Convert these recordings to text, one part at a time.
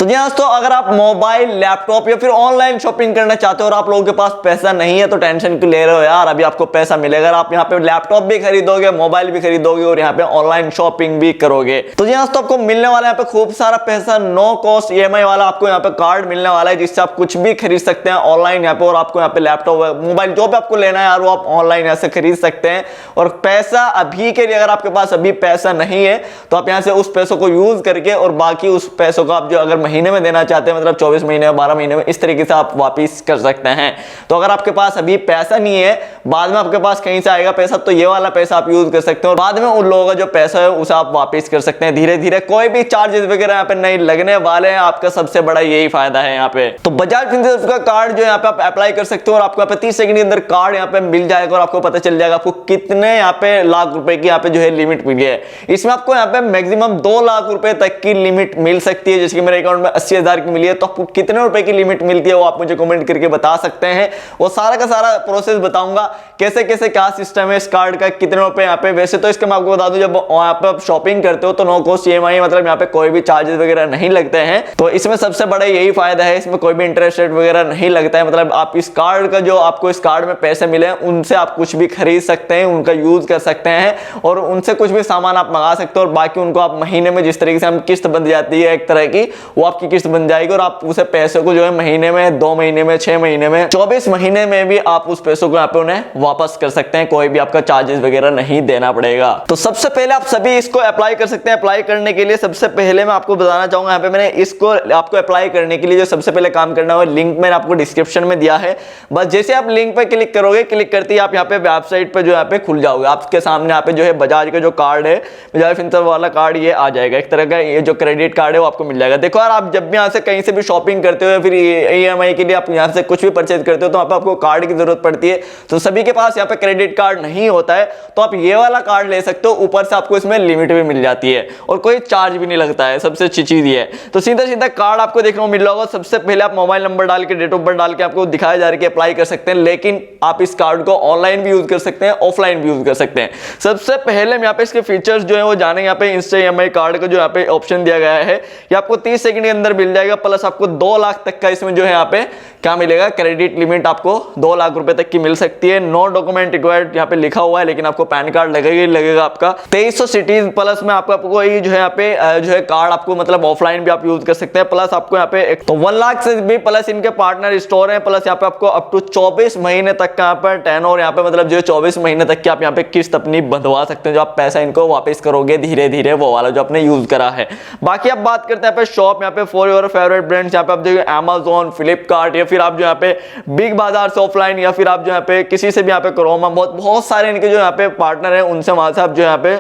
तो जी दोस्तों, अगर आप मोबाइल, लैपटॉप या फिर ऑनलाइन शॉपिंग करना चाहते हो और आप लोगों के पास पैसा नहीं है तो टेंशन क्यों ले रहे हो यार, अभी आपको पैसा मिलेगा। आप यहाँ पे लैपटॉप भी खरीदोगे, मोबाइल भी खरीदोगे और यहाँ पे ऑनलाइन शॉपिंग भी करोगे। तो जी दोस्तों, आपको मिलने वाला है यहाँ पे खूब सारा पैसा, नो कॉस्ट ईएमआई वाला आपको यहाँ पे कार्ड मिलने वाला है, जिससे आप कुछ भी खरीद सकते हैं ऑनलाइन यहाँ पे। और आपको यहाँ पे लैपटॉप, मोबाइल जो भी आपको लेना है यार, वो आप ऑनलाइन यहाँ से खरीद सकते हैं। और पैसा अभी के लिए, अगर आपके पास अभी पैसा नहीं है तो आप यहाँ से उस पैसों को यूज करके और बाकी उस पैसों को आप जो अगर महीने में देना चाहते हैं, मतलब 24 महीने 12 महीने में, इस तरीके से आप वापिस कर सकते हैं। तो अगर आपके पास अभी पैसा नहीं है, बाद में आपके पास कहीं से आएगा पैसा, तो ये वाला पैसा आप यूज कर सकते हैं और बाद में उन लोगों का जो पैसा है उसे आप वापिस कर सकते हैं धीरे धीरे। कोई भी चार्जेस वगैरह यहाँ पे नहीं लगने वाले हैं। आपका सबसे बड़ा यही फायदा है यहाँ पे। तो बजाज फिनसर्व का कार्ड जो यहाँ पे आप अप्लाई कर सकते हो और आपको यहाँ पे 30 सेकंड के अंदर कार्ड यहाँ पे मिल जाएगा और आपको पता चल जाएगा आपको कितने यहाँ पे लाख रुपए की यहाँ पे जो है लिमिट मिली है। इसमें आपको यहाँ पे मैक्सिमम 2 लाख रुपए तक की लिमिट मिल सकती है। जैसे कि मेरे अकाउंट में 80,000 की मिली है, तो आपको कितने रुपए की लिमिट मिलती है वो आप मुझे कमेंट करके बता सकते हैं। वो सारा का सारा प्रोसेस बताऊंगा, कैसे कैसे क्या सिस्टम है इस कार्ड का, कितने रुपए यहाँ पे। वैसे तो इसके मैं आपको बता दूं, जब यहाँ पे आप शॉपिंग करते हो तो नो कॉस्ट ईएमआई, मतलब यहाँ पे कोई भी चार्जेस वगैरह नहीं लगते हैं। तो इसमें सबसे बड़ा यही फायदा है, इसमें कोई भी इंटरेस्ट रेट वगैरह नहीं लगता है। मतलब आप इस कार्ड का, जो आपको इस कार्ड में पैसे मिले हैं, उनसे आप कुछ भी खरीद सकते हैं, उनका यूज कर सकते हैं और उनसे कुछ भी सामान आप मंगा सकते हो। और बाकी उनको आप महीने में, जिस तरीके से हम किस्त बन जाती है एक तरह की, वो आपकी किस्त बन जाएगी और आप उसे पैसे को जो है महीने में, 2 महीने में, 6 महीने में, 24 महीने में भी आप उस पैसों को यहाँ पे उन्हें वापस कर सकते हैं। कोई भी आपका चार्जेस वगैरह नहीं देना पड़ेगा। तो सबसे पहले आप सभी इसको अप्लाई कर सकते हैं। अप्लाई करने के लिए सबसे पहले मैं आपको बताना चाहूंगा, यहाँ पे मैंने इसको आपको अप्लाई करने के लिए जो सबसे पहले काम करना है, लिंक मैंने आपको डिस्क्रिप्शन में दिया है। बस जैसे आप लिंक पे क्लिक करोगे, क्लिक करते ही आप यहाँ पे वेबसाइट पे जो यहाँ पे खुल जाओगे। आपके सामने यहाँ पे जो है बजाज का जो कार्ड है, बजाज फिनसर्व वाला कार्ड, ये आ जाएगा। एक तरह का ये जो क्रेडिट कार्ड है वो आपको मिल जाएगा। देखो यार, आप जब भी यहाँ से कहीं से भी शॉपिंग करते हो, फिर ईएमआई के लिए आप यहाँ से कुछ भी परचेज करते हो, तो आपको कार्ड की जरूरत पड़ती है। तो सभी के पास यहाँ पे क्रेडिट कार्ड नहीं होता है, तो आप ये वाला कार्ड ले सकते हो। ऊपर से आपको इसमें लिमिट भी मिल जाती है और कोई चार्ज भी नहीं लगता है। सबसे अच्छी चीज ये है। तो सीधा सीधा कार्ड आपको देखने को मिल रहा होगा। सबसे पहले आप मोबाइल नंबर डाल के, डेट ऑफ बर्थ डाल के आपको दिखाया जा रहा है कि अप्लाई कर सकते हैं। लेकिन आप इस कार्ड को ऑनलाइन भी यूज कर सकते हैं, ऑफलाइन भी यूज कर सकते हैं। सबसे पहले हम यहाँ पे इसके फीचर्स जो है वो जानेंगे। यहाँ पे इंस्टा ईएमआई कार्ड का जो यहाँ पे ऑप्शन दिया गया है, ये आपको 30 सेकंड के अंदर मिल जाएगा। प्लस आपको 2 लाख तक का इसमें जो है यहाँ पे क्या मिलेगा, क्रेडिट लिमिट आपको 2 लाख रुपए तक की मिल सकती है। नो डॉक्यूमेंट रिक्वायर्ड यहाँ पे लिखा हुआ है, लेकिन आपको पैन कार्ड लगेगा आपका। 2300 सिटीज प्लस में आपको ये जो है यहाँ पे जो है कार्ड आपको, मतलब ऑफलाइन भी आप यूज कर सकते हैं। प्लस आपको यहाँ पे तो 1 लाख से भी प्लस इनके पार्टनर स्टोर है। प्लस यहाँ पे आपको अप टू 24 महीने तक का यहाँ पर टेन्योर, यहाँ पे मतलब जो 24 महीने तक की आप यहाँ पे किस्त अपनी बंधवा सकते हैं, जो आप पैसा इनको वापस करोगे धीरे धीरे, वो वाला जो आपने यूज करा है। बाकी आप बात करते हैं शॉप, यहाँ पे फॉर योर फेवरेट ब्रांड्स, यहाँ पे आप देखिए अमेजोन, फ्लिपकार्ट, या फिर आप जो यहाँ पे बिग बाजार से ऑफलाइन, या फिर आप जो यहाँ पे किसी से भी यहाँ पे क्रोमा, बहुत सारे इनके जो यहाँ पे पार्टनर हैं, उनसे वहां से आप जो यहाँ पे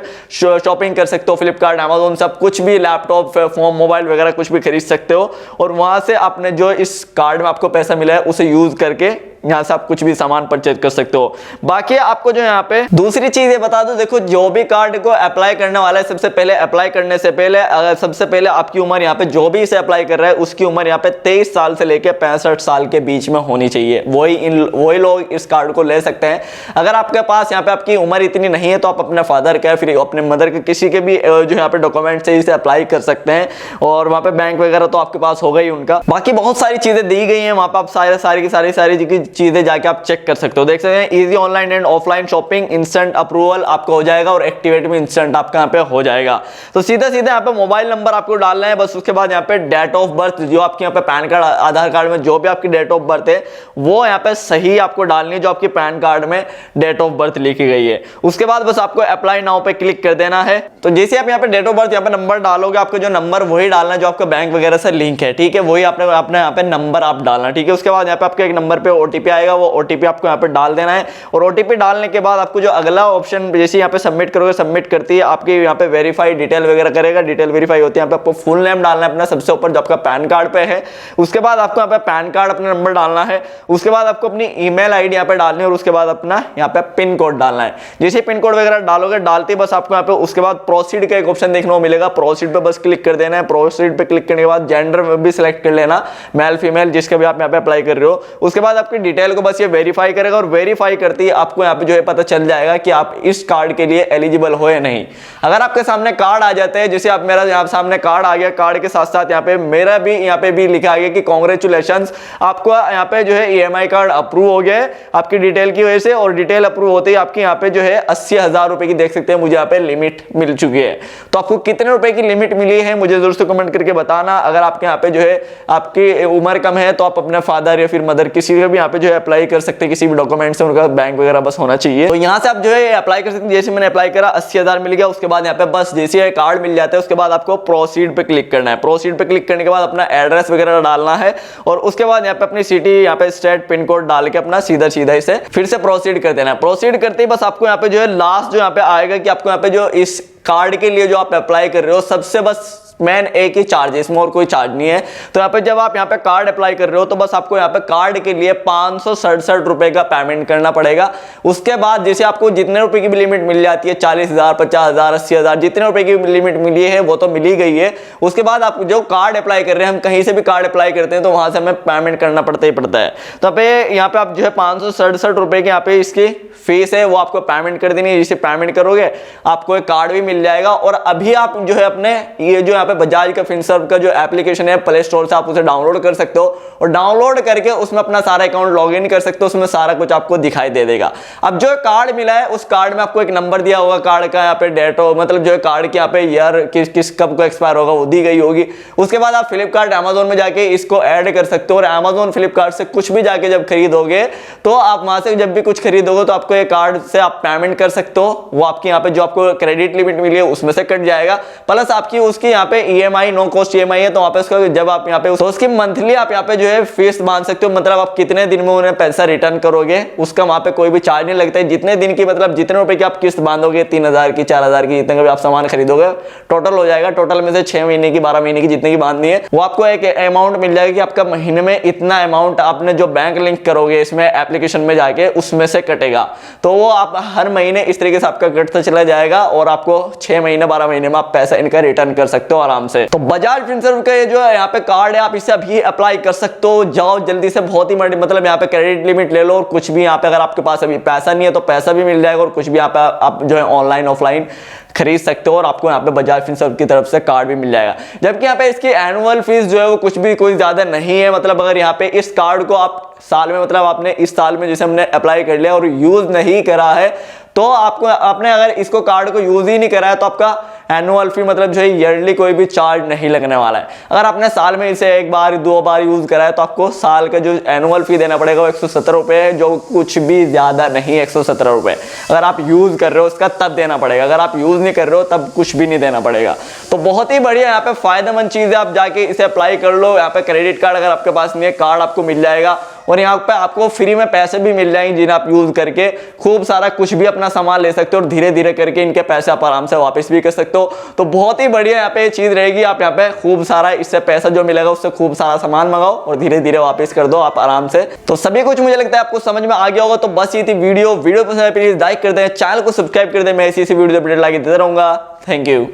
शॉपिंग कर सकते हो। फ्लिपकार्ट, अमेजोन से आप कुछ भी लैपटॉप, फोन, मोबाइल वगैरह कुछ भी खरीद सकते हो और वहां से आपने जो इस कार्ड में आपको पैसा मिला है उसे यूज करके यहाँ से आप कुछ भी सामान परचेज कर सकते हो। बाकी आपको जो यहाँ पे दूसरी चीज ये बता दो, देखो जो भी कार्ड को अप्लाई करने वाला है, सबसे पहले अप्लाई करने से पहले सबसे पहले आपकी उम्र, यहाँ पे जो भी इसे अप्लाई कर रहा है उसकी उम्र यहाँ पे 23 साल से लेके 65 साल के बीच में होनी चाहिए। वही लोग इस कार्ड को ले सकते हैं। अगर आपके पास यहाँ पे आपकी उम्र इतनी नहीं है तो आप अपने फादर का, फिर अपने मदर के, किसी के भी जो यहाँ पे डॉक्यूमेंट से इसे अप्लाई कर सकते हैं। और वहाँ पे बैंक वगैरह तो आपके पास होगा ही उनका। बाकी बहुत सारी चीजें दी गई है वहां पे, आप सारी चीजें जाके आप चेक कर सकते हो। देख सकते हैं easy online and offline shopping, instant approval आपका हो जाएगा और एक्टिवेट भी इंस्टेंट आपका यहाँ पे हो जाएगा। तो सीधा यहाँ पे मोबाइल नंबर आपको डालना है बस। उसके बाद यहाँ पे डेट ऑफ बर्थ, जो आपके यहाँ पे पैन कार्ड, आधार कार्ड में जो भी आपकी डेट ऑफ बर्थ है वो यहाँ पे सही आपको डालनी है, जो आपकी पैन कार्ड में डेट ऑफ बर्थ लिखी गई है। उसके बाद बस आपको अप्लाई नाउ पे क्लिक कर देना है। तो जैसे आप यहाँ पे डेट ऑफ बर्थ, यहाँ पे नंबर डालोगे, आपका जो नंबर वही डालना है जो आपका बैंक वगैरह से लिंक है, ठीक है, वही अपने यहाँ पे नंबर आप डालना, ठीक है। उसके बाद यहाँ पे आपके एक नंबर पे ओटीपी आएगा, वो ओटीपी आपको यहाँ पे डाल देना है। और ओटीपी डालने के बाद आपको जो अगला ऑप्शन, जैसे यहाँ पे सबमिट करोगे, सबमिट करती है आपकी यहाँ पे वेरीफाई डिटेल वगैरह करेगा, डिटेल वेरीफाई होती है। यहाँ पे आपको फुल नेम डालना है अपना, सबसे ऊपर जो आपका पैन कार्ड पे है। उसके बाद आपको यहाँ पे पैन कार्ड अपना नंबर डालना है। उसके बाद आपको अपनी ईमेल आईडी यहाँ पे डालनी है और उसके बाद अपना यहाँ पे पिन कोड डालना है। जैसे पिन कोड वगैरह डालोगे, डालते बस आपको यहाँ पे उसके बाद प्रोसीड का एक ऑप्शन देखने को मिलेगा, प्रोसीड पे बस क्लिक कर देना है। प्रोसीड पे क्लिक करने के बाद जेंडर भी सिलेक्ट कर लेना, मेल फीमेल जिसका भी आप यहाँ पे अप्लाई कर रहे हो। उसके बाद आपकी डिटेल को बस ये वेरीफाई करेगा और वेरीफाई करते ही आपको यहाँ पे जो है पता चल जाएगा कि आप इस कार्ड के लिए एलिजिबल हो या नहीं। अगर आपके सामने कार्ड आ जाते हैं, जैसे आप मेरा यहाँ सामने कार्ड आ गया, कार्ड के साथ साथ यहाँ पे मेरा भी यहाँ पे भी लिखा गया कि कांग्रेचुलेशंस, आपको यहाँ पे जो है EMI कार्ड अप्रूव हो गया है आपकी डिटेल की वजह से। और डिटेल अप्रूव होते ही आपकी यहाँ पे जो है 80,000 रुपए की देख सकते हैं मुझे यहाँ पे लिमिट मिल चुकी है। तो आपको कितने रुपए की लिमिट मिली है मुझे जरूर से कमेंट करके बताना। अगर आपके यहाँ पे जो है आपकी उम्र कम है तो आप अपने फादर या फिर मदर किसी का भी यहाँ पे जो है अप्लाई कर सकते हैं, किसी भी डॉक्यूमेंट से उनका बैंक वगैरह बस होना चाहिए। तो यहाँ से आप जो है अप्लाई कर सकते हैं। जैसे मैंने अप्लाई करा 80,000 मिल गया, उसके बाद यहाँ पे बस जैसे कार्ड मिल जाता है उसके बाद आपको प्रोसीड पे क्लिक करना है। प्रोसीड पे क्लिक करने के बाद अपना एड्रेस वगैरह डालना है और उसके बाद यहाँ पे अपनी सिटी, यहाँ पे स्टेट, पिन कोड डाल के अपना सीधा इसे फिर से प्रोसीड कर देना है। प्रोसीड करते ही बस आपको यहाँ पे जो है लास्ट जो यहाँ पे आएगा कि आपको यहाँ पे जो इस कार्ड के लिए जो आप अप्लाई कर रहे हो सबसे बस मेन एक ही चार्ज है, इसमें और कोई चार्ज नहीं है। तो यहाँ पे जब आप यहाँ पे कार्ड अप्लाई कर रहे हो तो बस आपको यहाँ पे कार्ड के लिए 567 रुपए का पेमेंट करना पड़ेगा। उसके बाद जैसे आपको जितने रुपए की भी लिमिट मिल जाती है, 40,000, 50,000, 80,000, जितने रुपए की लिमिट मिली है वो तो मिली गई है। उसके बाद आप जो कार्ड अप्लाई कर रहे हैं, हम कहीं से भी कार्ड अप्लाई करते हैं तो वहां से हमें पेमेंट करना पड़ता ही पड़ता है। तो यहाँ पे आप जो है 567 रुपए के यहाँ पे इसकी फीस है वो आपको पेमेंट कर देनी है। जिसे पेमेंट करोगे आपको एक कार्ड भी मिल जाएगा। और अभी आप जो है अपने ये जो यहाँ पे बजाज का फिनसर्व का जो एप्लीकेशन है प्ले स्टोर से आप उसे डाउनलोड कर सकते हो और डाउनलोड करके उसमें अपना सारा अकाउंट लॉग इन कर सकते हो, उसमें सारा कुछ आपको दिखाई दे देगा। अब जो कार्ड मिला है उस कार्ड में आपको एक नंबर दिया होगा, कार्ड का यहाँ पे डेट हो, मतलब जो है कार्ड के यहाँ पे ईयर किस कब को एक्सपायर होगा वो दी गई होगी। उसके बाद आप फ्लिपकार्ट, अमेजोन में जाके इसको ऐड कर सकते हो और अमेजोन, फ्लिपकार्ट से कुछ भी जाके जब खरीदोगे तो आप वहां से जब भी कुछ खरीदोगे तो आपको ये कार्ड से आप पेमेंट कर सकते हो। वो आपके यहाँ पे जो आपको क्रेडिट लिमिट मिली है उसमें से कट जाएगा, प्लस आपकी उसकी यहाँ पे EMI, नो कॉस्ट EMI है। तो वहां पे उसका जब आप यहाँ पे तो उसकी मंथली आप यहाँ पे जो है फीस बांध सकते हो, मतलब आप कितने दिन में उन्हें पैसा रिटर्न करोगे उसका वहां पे कोई भी चार्ज नहीं लगता है। जितने दिन की मतलब जितने रुपए की आप किस्त बांधोगे, 3,000 की, 4,000 की, जितने का भी आप सामान खरीदोगे टोटल हो जाएगा। टोटल में से 6 महीने की, 12 महीने की जितने की बांधनी है वो आपको एक अमाउंट मिल जाएगा कि आपका महीने में इतना अमाउंट आपने जो बैंक लिंक करोगे इसमें एप्लीकेशन में जाके उसमें से कटेगा। तो वो आप हर महीने इस तरीके से आपका कटता चला जाएगा और आपको 6 महीने, 12 महीने में आप पैसा इनका रिटर्न कर सकते हो आराम से। तो बजाज फिनसर्व का ये जो है यहाँ पे कार्ड है आप इसे अभी अप्लाई कर सकते हो। जाओ जल्दी से, बहुत ही मतलब यहाँ पे क्रेडिट लिमिट ले लो और कुछ भी यहाँ पे अगर आपके पास अभी पैसा नहीं है तो पैसा भी मिल जाएगा और कुछ भी यहाँ पे आप जो है ऑनलाइन ऑफलाइन खरीद सकते हो और आपको यहाँ पे बजाज फिनसर्व की तरफ से कार्ड भी मिल जाएगा। जबकि यहाँ पे इसकी एनुअल फीस जो है वो कुछ भी कोई ज्यादा नहीं है। मतलब अगर यहाँ पे इस कार्ड को आप साल में, मतलब आपने इस साल में जैसे हमने अप्लाई कर लिया और यूज नहीं करा है तो आपको, आपने अगर इसको कार्ड को यूज ही नहीं करा है तो आपका एनुअल फी मतलब जो है ईयरली कोई भी चार्ज नहीं लगने वाला है। अगर आपने साल में इसे 1 बार 2 बार यूज करा है तो आपको साल का जो एनुअल फी देना पड़ेगा वो 117 रुपए है, जो कुछ भी ज्यादा नहीं, 117 रुपए। अगर आप यूज कर रहे हो उसका तब देना पड़ेगा, अगर आप यूज नहीं कर रहे हो तब कुछ भी नहीं देना पड़ेगा। तो बहुत ही बढ़िया यहाँ पे फायदेमंद चीज है, आप जाके इसे अप्लाई कर लो। यहाँ पे क्रेडिट कार्ड अगर आपके पास नहीं है, कार्ड आपको मिल जाएगा और यहाँ पे आपको फ्री में पैसे भी मिल जाएंगे जिन्हें आप यूज करके खूब सारा कुछ भी अपना सामान ले सकते हो और धीरे धीरे करके इनके पैसे आप आराम से वापस भी कर सकते हो। तो बहुत ही बढ़िया यहाँ पे चीज रहेगी। आप यहाँ पे खूब सारा इससे पैसा जो मिलेगा उससे खूब सारा सामान मंगाओ और धीरे धीरे वापस कर दो आप आराम से। तो सभी कुछ मुझे लगता है आपको समझ में आ गया होगा। तो बस ये थी वीडियो पसंद है प्लीज लाइक कर दें, चैनल को सब्सक्राइब कर दें। मैं ऐसी वीडियो अपडेट लाके देता रहूंगा। Thank you.